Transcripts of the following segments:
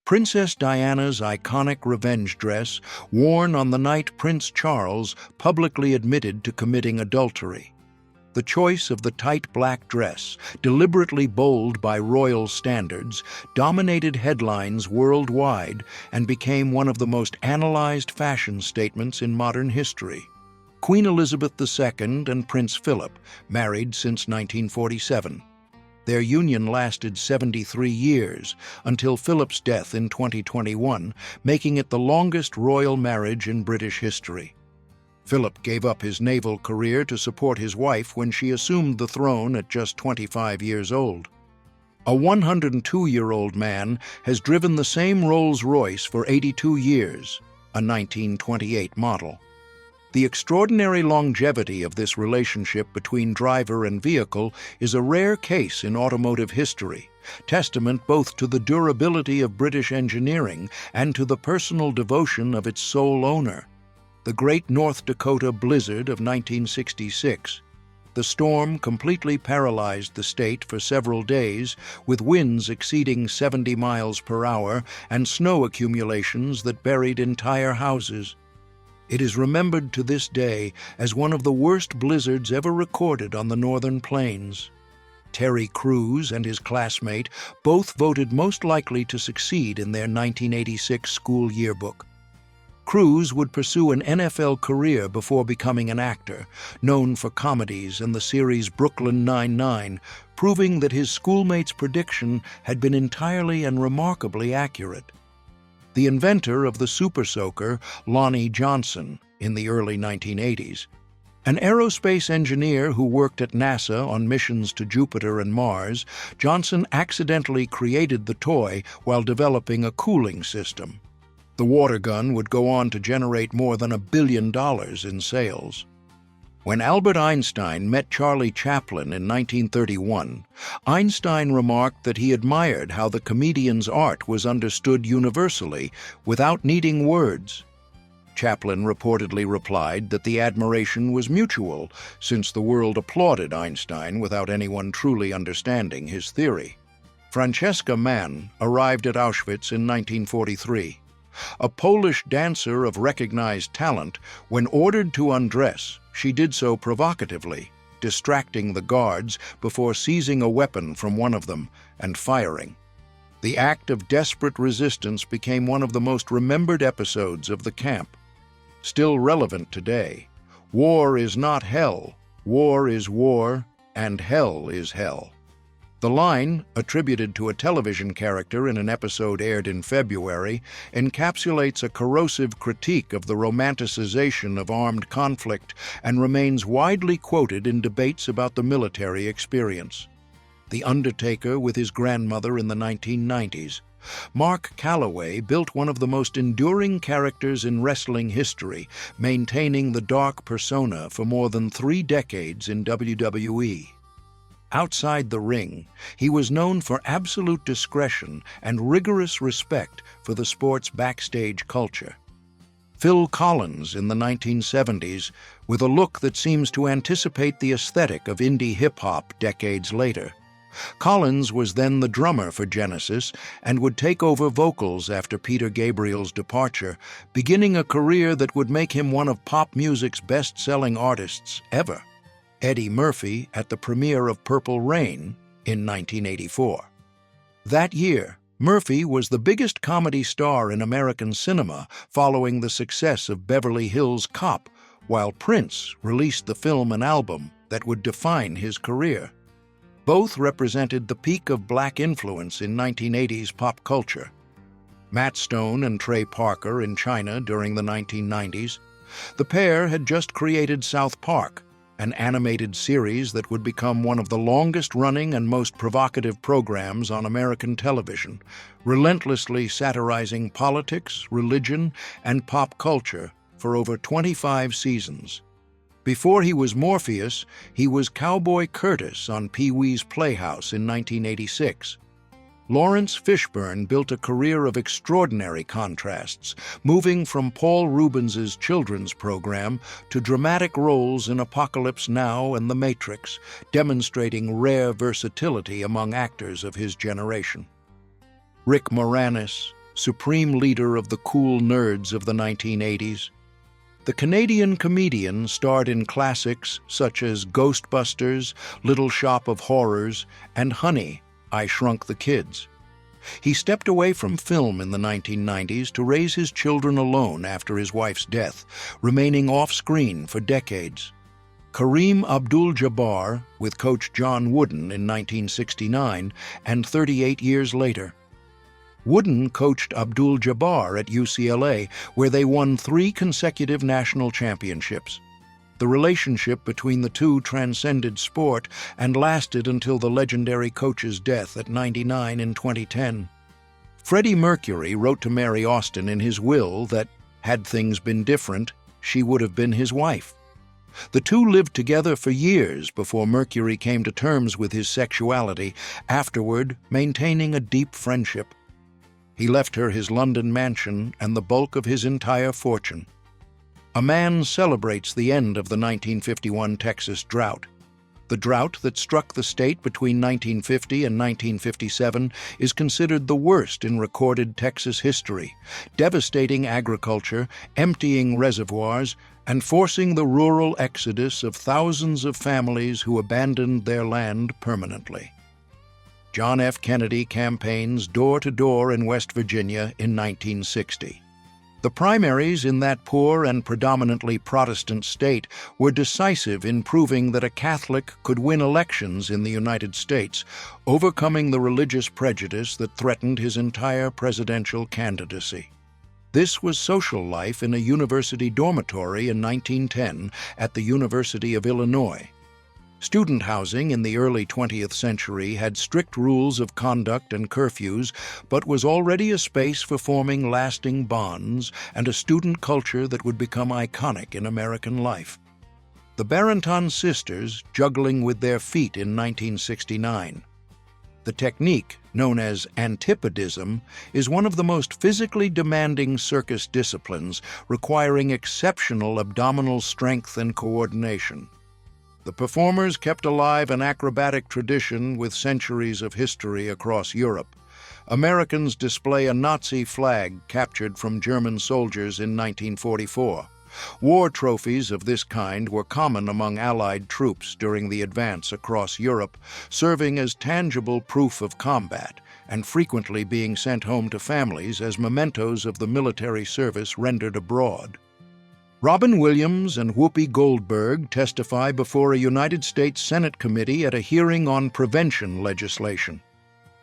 Princess Diana's iconic revenge dress, worn on the night Prince Charles publicly admitted to committing adultery. The choice of the tight black dress, deliberately bold by royal standards, dominated headlines worldwide and became one of the most analyzed fashion statements in modern history. Queen Elizabeth II and Prince Philip, married since 1947. Their union lasted 73 years, until Philip's death in 2021, making it the longest royal marriage in British history. Philip gave up his naval career to support his wife when she assumed the throne at just 25 years old. A 102-year-old man has driven the same Rolls-Royce for 82 years, a 1928 model. The extraordinary longevity of this relationship between driver and vehicle is a rare case in automotive history, testament both to the durability of British engineering and to the personal devotion of its sole owner. The Great North Dakota Blizzard of 1966. The storm completely paralyzed the state for several days, with winds exceeding 70 miles per hour and snow accumulations that buried entire houses. It is remembered to this day as one of the worst blizzards ever recorded on the northern plains. Terry Crews and his classmate both voted most likely to succeed in their 1986 school yearbook. Crews would pursue an NFL career before becoming an actor, known for comedies and the series Brooklyn Nine-Nine, proving that his schoolmates' prediction had been entirely and remarkably accurate. The inventor of the Super Soaker, Lonnie Johnson, in the early 1980s. An aerospace engineer who worked at NASA on missions to Jupiter and Mars, Johnson accidentally created the toy while developing a cooling system. The water gun would go on to generate more than $1 billion in sales. When Albert Einstein met Charlie Chaplin in 1931, Einstein remarked that he admired how the comedian's art was understood universally, without needing words. Chaplin reportedly replied that the admiration was mutual, since the world applauded Einstein without anyone truly understanding his theory. Francesca Mann arrived at Auschwitz in 1943. A Polish dancer of recognized talent, when ordered to undress, she did so provocatively, distracting the guards before seizing a weapon from one of them and firing. The act of desperate resistance became one of the most remembered episodes of the camp. Still relevant today, war is not hell, war is war, and hell is hell. The line, attributed to a television character in an episode aired in February, encapsulates a corrosive critique of the romanticization of armed conflict and remains widely quoted in debates about the military experience. The Undertaker with his grandmother in the 1990s. Mark Calloway built one of the most enduring characters in wrestling history, maintaining the dark persona for more than 3 decades in WWE. Outside the ring, he was known for absolute discretion and rigorous respect for the sport's backstage culture. Phil Collins in the 1970s, with a look that seems to anticipate the aesthetic of indie hip-hop decades later. Collins was then the drummer for Genesis and would take over vocals after Peter Gabriel's departure, beginning a career that would make him one of pop music's best-selling artists ever. Eddie Murphy at the premiere of Purple Rain in 1984. That year, Murphy was the biggest comedy star in American cinema following the success of Beverly Hills Cop, while Prince released the film and album that would define his career. Both represented the peak of black influence in 1980s pop culture. Matt Stone and Trey Parker in China during the 1990s. The pair had just created South Park, an animated series that would become one of the longest-running and most provocative programs on American television, relentlessly satirizing politics, religion, and pop culture for over 25 seasons. Before he was Morpheus, he was Cowboy Curtis on Pee-wee's Playhouse in 1986. Lawrence Fishburne built a career of extraordinary contrasts, moving from Paul Reubens's children's program to dramatic roles in Apocalypse Now and The Matrix, demonstrating rare versatility among actors of his generation. Rick Moranis, supreme leader of the cool nerds of the 1980s. The Canadian comedian starred in classics such as Ghostbusters, Little Shop of Horrors, and Honey, I Shrunk the Kids. He stepped away from film in the 1990s to raise his children alone after his wife's death, remaining off-screen for decades. Kareem Abdul-Jabbar with coach John Wooden in 1969 and 38 years later. Wooden coached Abdul-Jabbar at UCLA, where they won 3 consecutive national championships. The relationship between the two transcended sport and lasted until the legendary coach's death at 99 in 2010. Freddie Mercury wrote to Mary Austin in his will that, had things been different, she would have been his wife. The two lived together for years before Mercury came to terms with his sexuality, afterward maintaining a deep friendship. He left her his London mansion and the bulk of his entire fortune. A man celebrates the end of the 1951 Texas drought. The drought that struck the state between 1950 and 1957 is considered the worst in recorded Texas history, devastating agriculture, emptying reservoirs, and forcing the rural exodus of thousands of families who abandoned their land permanently. John F. Kennedy campaigns door-to-door in West Virginia in 1960. The primaries in that poor and predominantly Protestant state were decisive in proving that a Catholic could win elections in the United States, overcoming the religious prejudice that threatened his entire presidential candidacy. This was social life in a university dormitory in 1910 at the University of Illinois. Student housing in the early 20th century had strict rules of conduct and curfews, but was already a space for forming lasting bonds and a student culture that would become iconic in American life. The Barenton sisters juggling with their feet in 1969. The technique, known as antipodism, is one of the most physically demanding circus disciplines, requiring exceptional abdominal strength and coordination. The performers kept alive an acrobatic tradition with centuries of history across Europe. Americans display a Nazi flag captured from German soldiers in 1944. War trophies of this kind were common among Allied troops during the advance across Europe, serving as tangible proof of combat and frequently being sent home to families as mementos of the military service rendered abroad. Robin Williams and Whoopi Goldberg testify before a United States Senate committee at a hearing on prevention legislation.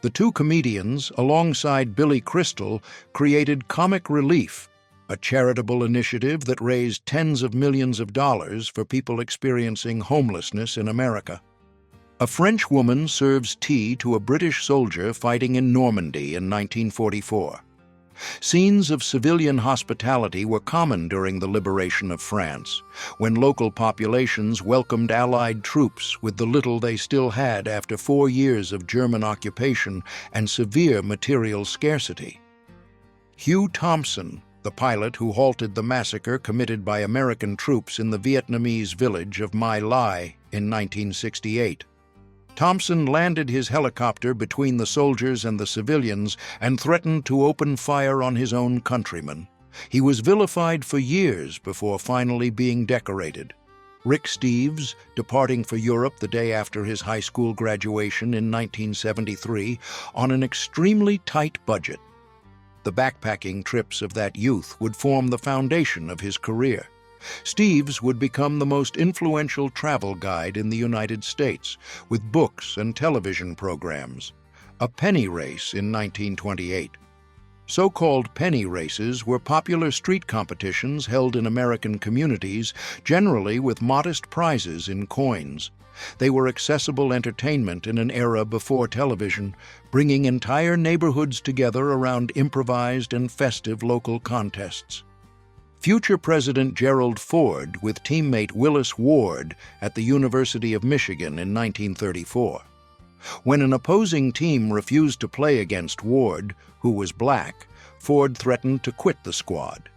The two comedians, alongside Billy Crystal, created Comic Relief, a charitable initiative that raised tens of millions of dollars for people experiencing homelessness in America. A French woman serves tea to a British soldier fighting in Normandy in 1944. Scenes of civilian hospitality were common during the liberation of France, when local populations welcomed Allied troops with the little they still had after 4 years of German occupation and severe material scarcity. Hugh Thompson, the pilot who halted the massacre committed by American troops in the Vietnamese village of My Lai in 1968. Thompson landed his helicopter between the soldiers and the civilians and threatened to open fire on his own countrymen. He was vilified for years before finally being decorated. Rick Steves, departing for Europe the day after his high school graduation in 1973 on an extremely tight budget. The backpacking trips of that youth would form the foundation of his career. Steves would become the most influential travel guide in the United States, with books and television programs. A penny race in 1928. So-called penny races were popular street competitions held in American communities, generally with modest prizes in coins. They were accessible entertainment in an era before television, bringing entire neighborhoods together around improvised and festive local contests. Future President Gerald Ford with teammate Willis Ward at the University of Michigan in 1934. When an opposing team refused to play against Ward, who was black, Ford threatened to quit the squad.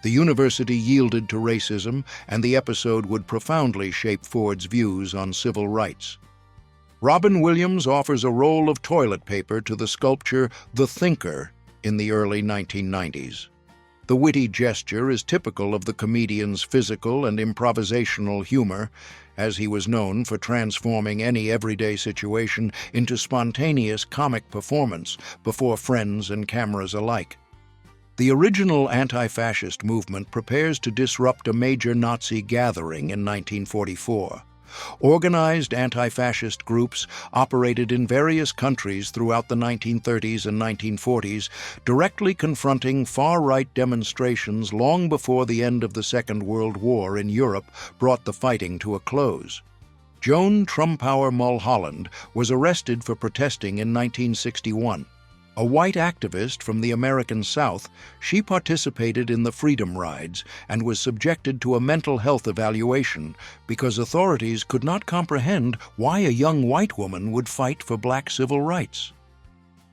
The university yielded to racism, and the episode would profoundly shape Ford's views on civil rights. Robin Williams offers a roll of toilet paper to the sculpture The Thinker in the early 1990s. The witty gesture is typical of the comedian's physical and improvisational humor, as he was known for transforming any everyday situation into spontaneous comic performance before friends and cameras alike. The original anti-fascist movement prepares to disrupt a major Nazi gathering in 1944. Organized anti-fascist groups operated in various countries throughout the 1930s and 1940s, directly confronting far-right demonstrations long before the end of the Second World War in Europe brought the fighting to a close. Joan Trumpauer Mulholland was arrested for protesting in 1961. A white activist from the American South, she participated in the Freedom Rides and was subjected to a mental health evaluation because authorities could not comprehend why a young white woman would fight for black civil rights.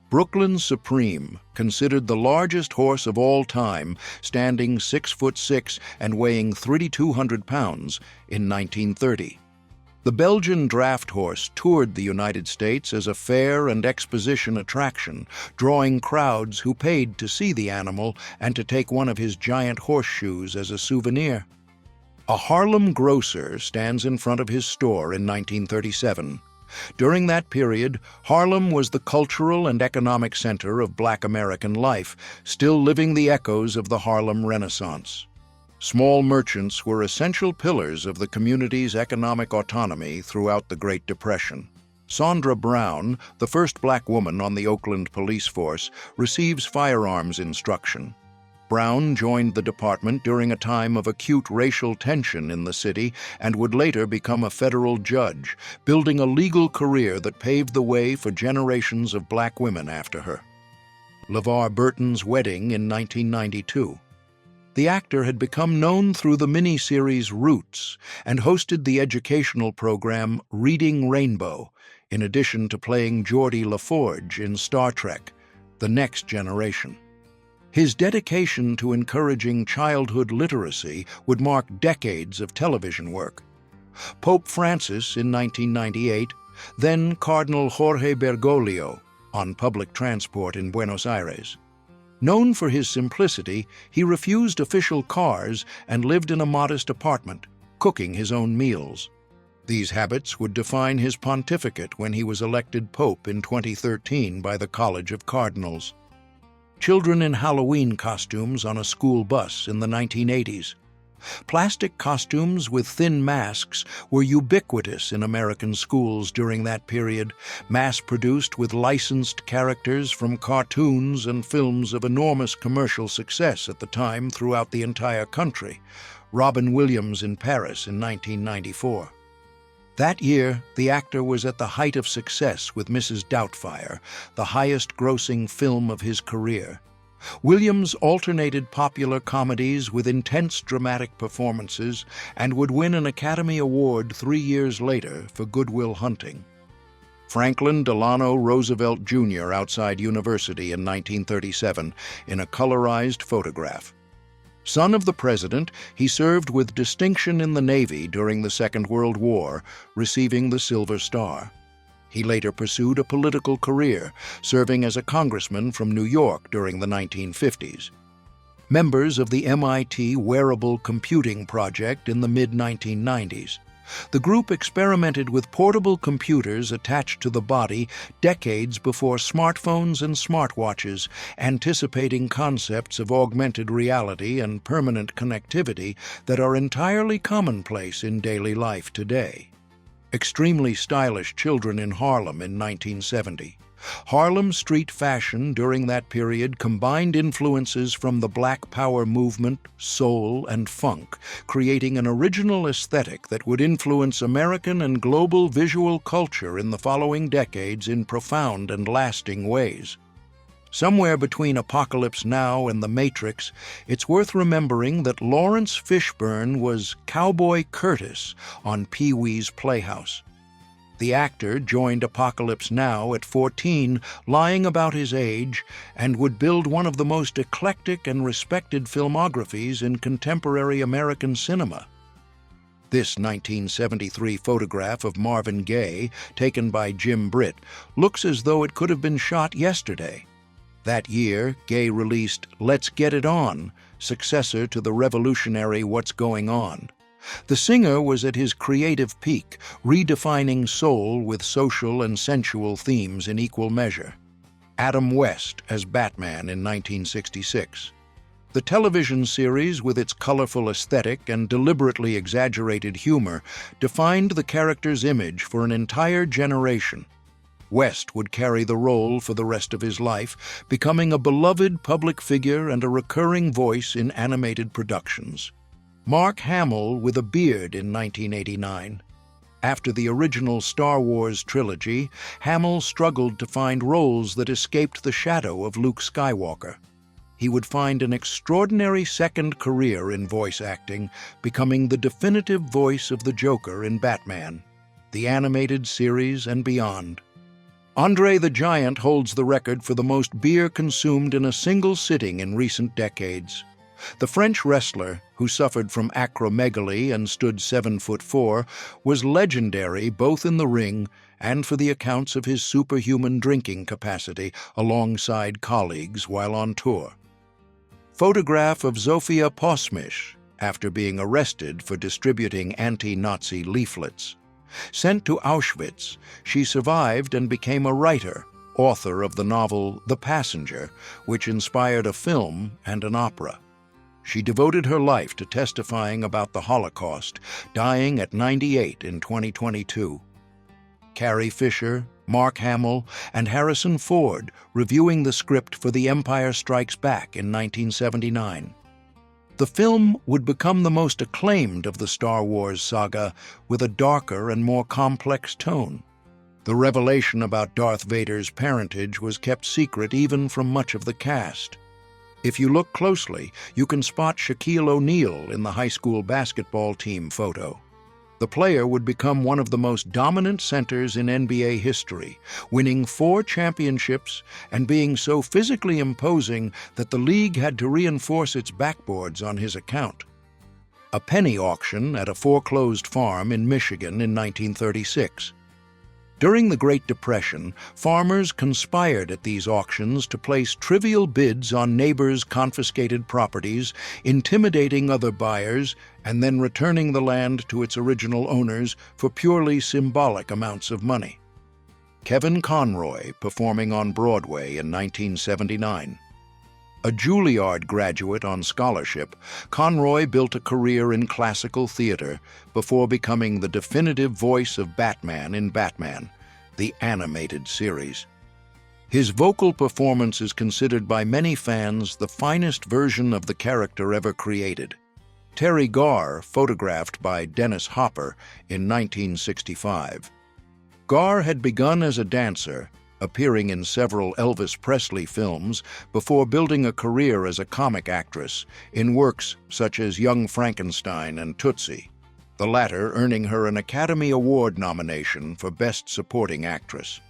Brooklyn Supreme, considered the largest horse of all time, standing 6'6" and weighing 3,200 pounds in 1930. The Belgian draft horse toured the United States as a fair and exposition attraction, drawing crowds who paid to see the animal and to take one of his giant horseshoes as a souvenir. A Harlem grocer stands in front of his store in 1937. During that period, Harlem was the cultural and economic center of Black American life, still living the echoes of the Harlem Renaissance. Small merchants were essential pillars of the community's economic autonomy throughout the Great Depression. Sandra Brown, the first black woman on the Oakland police force, receives firearms instruction. Brown joined the department during a time of acute racial tension in the city and would later become a federal judge, building a legal career that paved the way for generations of black women after her. LeVar Burton's wedding in 1992. The actor had become known through the miniseries Roots and hosted the educational program Reading Rainbow, in addition to playing Geordi LaForge in Star Trek: The Next Generation. His dedication to encouraging childhood literacy would mark decades of television work. Pope Francis in 1998, then Cardinal Jorge Bergoglio, on public transport in Buenos Aires. Known for his simplicity, he refused official cars and lived in a modest apartment, cooking his own meals. These habits would define his pontificate when he was elected pope in 2013 by the College of Cardinals. Children in Halloween costumes on a school bus in the 1980s. Plastic costumes with thin masks were ubiquitous in American schools during that period, mass-produced with licensed characters from cartoons and films of enormous commercial success at the time throughout the entire country. Robin Williams in Paris in 1994. That year, the actor was at the height of success with Mrs. Doubtfire, the highest-grossing film of his career. Williams alternated popular comedies with intense dramatic performances and would win an Academy Award 3 years later for Good Will Hunting. Franklin Delano Roosevelt Jr. outside University in 1937 in a colorized photograph. Son of the president, he served with distinction in the Navy during the Second World War, receiving the Silver Star. He later pursued a political career, serving as a congressman from New York during the 1950s. Members of the MIT Wearable Computing Project in the mid-1990s. The group experimented with portable computers attached to the body decades before smartphones and smartwatches, anticipating concepts of augmented reality and permanent connectivity that are entirely commonplace in daily life today. Extremely stylish children in Harlem in 1970. Harlem street fashion during that period combined influences from the Black Power movement, soul, and funk, creating an original aesthetic that would influence American and global visual culture in the following decades in profound and lasting ways. Somewhere between Apocalypse Now and The Matrix, it's worth remembering that Lawrence Fishburne was Cowboy Curtis on Pee-wee's Playhouse. The actor joined Apocalypse Now at 14, lying about his age, and would build one of the most eclectic and respected filmographies in contemporary American cinema. This 1973 photograph of Marvin Gaye, taken by Jim Britt, looks as though it could have been shot yesterday. That year, Gay released Let's Get It On, successor to the revolutionary What's Going On. The singer was at his creative peak, redefining soul with social and sensual themes in equal measure. Adam West as Batman in 1966. The television series, with its colorful aesthetic and deliberately exaggerated humor, defined the character's image for an entire generation. West would carry the role for the rest of his life, becoming a beloved public figure and a recurring voice in animated productions. Mark Hamill with a beard in 1989. After the original Star Wars trilogy, Hamill struggled to find roles that escaped the shadow of Luke Skywalker. He would find an extraordinary second career in voice acting, becoming the definitive voice of the Joker in Batman, the animated series, and beyond. Andre the Giant holds the record for the most beer consumed in a single sitting in recent decades. The French wrestler, who suffered from acromegaly and stood 7'4", was legendary both in the ring and for the accounts of his superhuman drinking capacity alongside colleagues while on tour. Photograph of Zofia Posmish after being arrested for distributing anti-Nazi leaflets. Sent to Auschwitz, she survived and became a writer, author of the novel The Passenger, which inspired a film and an opera. She devoted her life to testifying about the Holocaust, dying at 98 in 2022. Carrie Fisher, Mark Hamill, and Harrison Ford reviewing the script for The Empire Strikes Back in 1979. The film would become the most acclaimed of the Star Wars saga, with a darker and more complex tone. The revelation about Darth Vader's parentage was kept secret even from much of the cast. If you look closely, you can spot Shaquille O'Neal in the high school basketball team photo. The player would become one of the most dominant centers in NBA history, winning 4 championships and being so physically imposing that the league had to reinforce its backboards on his account. A penny auction at a foreclosed farm in Michigan in 1936. During the Great Depression, farmers conspired at these auctions to place trivial bids on neighbors' confiscated properties, intimidating other buyers, and then returning the land to its original owners for purely symbolic amounts of money. Kevin Conroy performing on Broadway in 1979. A Juilliard graduate on scholarship, Conroy built a career in classical theater before becoming the definitive voice of Batman in Batman, the animated series. His vocal performance is considered by many fans the finest version of the character ever created. Terry Garr, photographed by Dennis Hopper in 1965. Garr had begun as a dancer, appearing in several Elvis Presley films before building a career as a comic actress in works such as Young Frankenstein and Tootsie, the latter earning her an Academy Award nomination for Best Supporting Actress.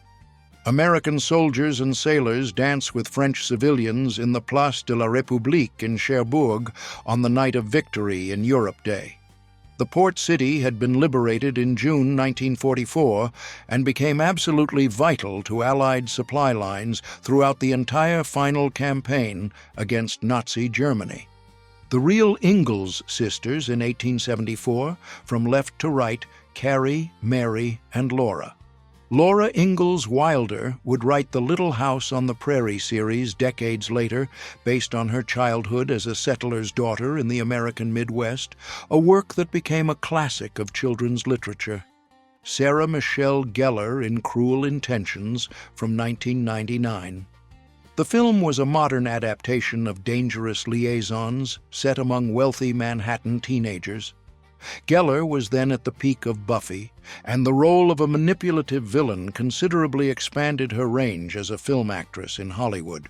American soldiers and sailors dance with French civilians in the Place de la République in Cherbourg on the night of victory in Europe Day. The port city had been liberated in June 1944 and became absolutely vital to Allied supply lines throughout the entire final campaign against Nazi Germany. The real Ingalls sisters in 1874, from left to right, Carrie, Mary, and Laura. Laura Ingalls Wilder would write the Little House on the Prairie series decades later, based on her childhood as a settler's daughter in the American Midwest, a work that became a classic of children's literature. Sarah Michelle Gellar in Cruel Intentions from 1999. The film was a modern adaptation of Dangerous Liaisons set among wealthy Manhattan teenagers. Gellar was then at the peak of Buffy, and the role of a manipulative villain considerably expanded her range as a film actress in Hollywood.